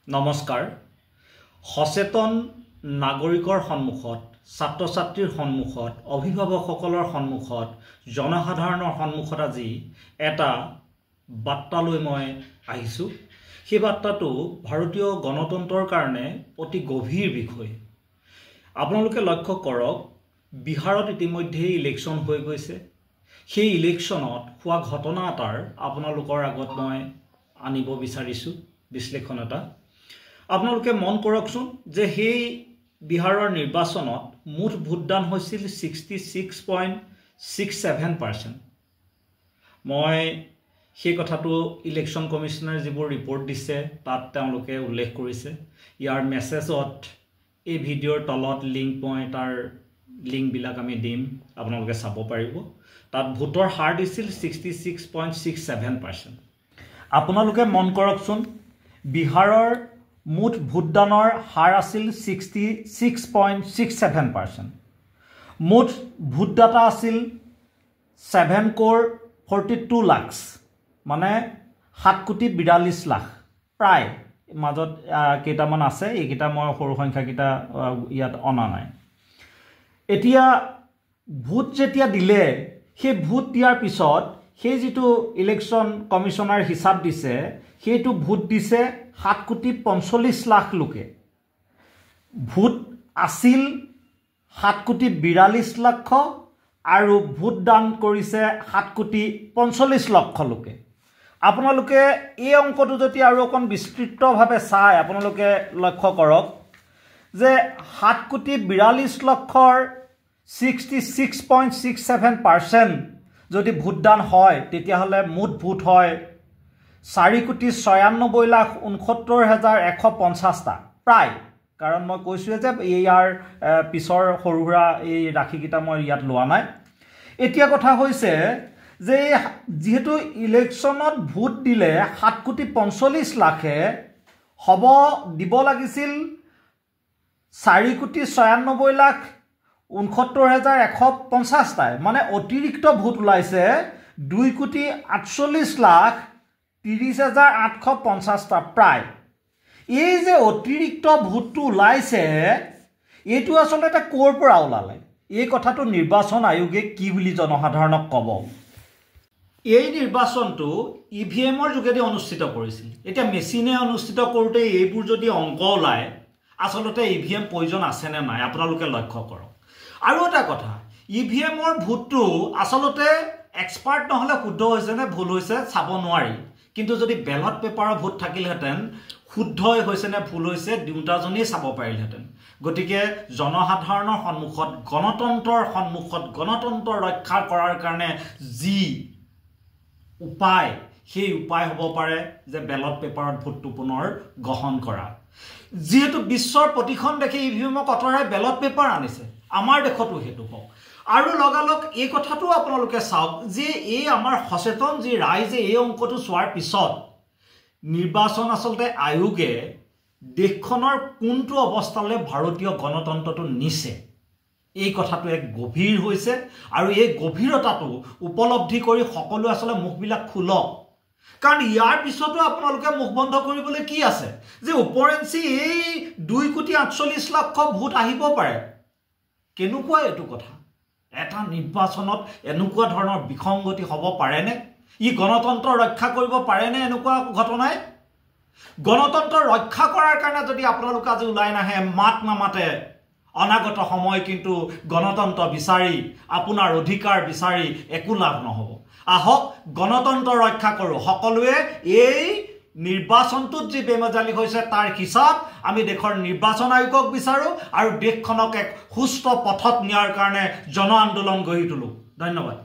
নমস্কাৰ সচেতন নাগৰিকৰ সন্মুখত ছাত্ৰ ছাত্ৰীৰ সন্মুখত অভিভাৱকসকলৰ সন্মুখত জনসাধাৰণৰ সন্মুখত আজি এটা বাৰ্তালৈ মই আহিছোঁ সেই বাৰ্তাটো ভাৰতীয় গণতন্ত্ৰৰ কাৰণে অতি গভীৰ বিষয় আপোনালোকে লক্ষ্য কৰক বিহাৰত ইতিমধ্যে ইলেকশ্যন হৈ গৈছে সেই ইলেকশ্যনত হোৱা ঘটনা এটাৰ আপোনালোকৰ আগত মই আনিব বিচাৰিছোঁ বিশ্লেষণ এটা আপোনালোকে মন কৰকচোন যে সেই বিহাৰৰ নিৰ্বাচনত মুঠ ভোটদান হৈছিল 66.67%। মই সেই কথাটো ইলেকশ্যন কমিশনাৰ যিবোৰ ৰিপৰ্ট দিছে তাত তেওঁলোকে উল্লেখ কৰিছে ইয়াৰ মেছেজত এই ভিডিঅ'ৰ তলত লিংক মই তাৰ লিংকবিলাক আমি দিম আপোনালোকে চাব পাৰিব তাত ভোটৰ হাৰ দিছিল 66.67%। আপোনালোকে মন কৰকচোন বিহাৰৰ মুঠ ভোটদানৰ হাৰ আছিল 66.67%। মুঠ ভোটদাতা আছিল 7.42 লাখ মানে 7.42 লাখ প্ৰায় মাজত কেইটামান আছে এইকেইটা মই সৰু সংখ্যাকেইটা ইয়াত অনা নাই। এতিয়া ভোট যেতিয়া দিলে সেই ভোট দিয়াৰ পিছত সেই যিটো ইলেকশ্যন কমিশনাৰ হিচাপ দিছে সেইটো ভোট দিছে 7.45 লাখ লোকে ভোট আছিল 7.42 লাখ আৰু ভোটদান কৰিছে 7.45 লাখ লোকে। আপোনালোকে এই অংকটো যদি আৰু অকণ বিস্তৃতভাৱে চাই আপোনালোকে লক্ষ্য কৰক যে 7.42 লাখৰ 66.67% যদি ভোটদান হয় তেতিয়াহ'লে মুঠ ভোট হয় 4,96,69,150টা প্ৰায় কাৰণ মই কৈছোঁৱে যে ইয়াৰ পিছৰ সৰু সুৰা এই ৰাশিকেইটা মই ইয়াত লোৱা নাই। এতিয়া কথা হৈছে যে যিহেতু ইলেকশ্যনত ভোট দিলে 7.45 লাখে দিব লাগিছিল 4,96,69,150টাই মানে অতিৰিক্ত ভোট ওলাইছে 2,48,30,850টা প্ৰায়। এই যে অতিৰিক্ত ভোটটো ওলাইছে এইটো আচলতে ক'ৰ পৰা ওলালে এই কথাটো নিৰ্বাচন আয়োগে কি বুলি জনসাধাৰণক ক'ব। এই নিৰ্বাচনটো ইভিএমৰ যোগেদি অনুষ্ঠিত কৰিছিল। এতিয়া মেচিনে অনুষ্ঠিত কৰোঁতে এইবোৰ যদি অংক ওলায় আচলতে ইভিএম প্ৰয়োজন আছেনে নাই আপোনালোকে লক্ষ্য কৰক। আৰু এটা কথা ইভিএমৰ ভোটটো আচলতে এক্সপাৰ্ট নহ'লে শুদ্ধ হৈছে নে ভুল হৈছে চাব নোৱাৰি কিন্তু যদি বেলট পেপাৰৰ ভোট থাকিলহেঁতেন শুদ্ধই হৈছে নে ভুল হৈছে দুয়োটাজনেই চাব পাৰিলহেঁতেন। গতিকে জনসাধাৰণৰ সন্মুখত গণতন্ত্ৰ ৰক্ষা কৰাৰ কাৰণে যি উপায় সেই উপায় হ'ব পাৰে যে বেলট পেপাৰত ভোটটো পুনৰ গ্ৰহণ কৰা। যিহেতু বিশ্বৰ প্ৰতিখন দেশে ইভিএমক আঁতৰাই বেলট পেপাৰ আনিছে আমাৰ দেশতো সেইটো হওক। আৰু লগালগ এই কথাটো আপোনালোকে চাওক যে এই আমাৰ সচেতন যি ৰাইজে এই অংকটো চোৱাৰ পিছত নিৰ্বাচন আচলতে আয়োগে দেশখনৰ কোনটো অৱস্থালৈ ভাৰতীয় গণতন্ত্ৰটো নিছে এই কথাটো এক গভীৰ হৈছে আৰু এই গভীৰতাটো উপলব্ধি কৰি সকলোৱে আচলতে মুখবিলাক খোলক কাৰণ ইয়াৰ পিছতো আপোনালোকে মুখ বন্ধ কৰিবলৈ কি আছে যে ওপৰেঞ্চি এই 2,48,00,000 ভোট আহিব পাৰে। কেনেকুৱা এইটো কথা এটা নিৰ্বাচনত এনেকুৱা ধৰণৰ বিসংগতি হ'ব পাৰেনে ই গণতন্ত্ৰ ৰক্ষা কৰিব পাৰেনে এনেকুৱা ঘটনাই গণতন্ত্ৰ ৰক্ষা কৰাৰ কাৰণে যদি আপোনালোকে আজি ওলাই নাহে মাত নামাতে অনাগত সময় কিন্তু গণতন্ত্ৰ বিচাৰি আপোনাৰ অধিকাৰ বিচাৰি একো লাভ নহ'ব। আহক গণতন্ত্ৰ ৰক্ষা কৰোঁ সকলোৱে এই নিৰ্বাচনটোত যি বেমেজালি হৈছে তাৰ হিচাপ আমি দেশৰ নিৰ্বাচন আয়োগক বিচাৰোঁ আৰু দেশখনক এক সুস্থ পথত নিয়াৰ কাৰণে জন আন্দোলন গঢ়ি তোলোঁ। ধন্যবাদ।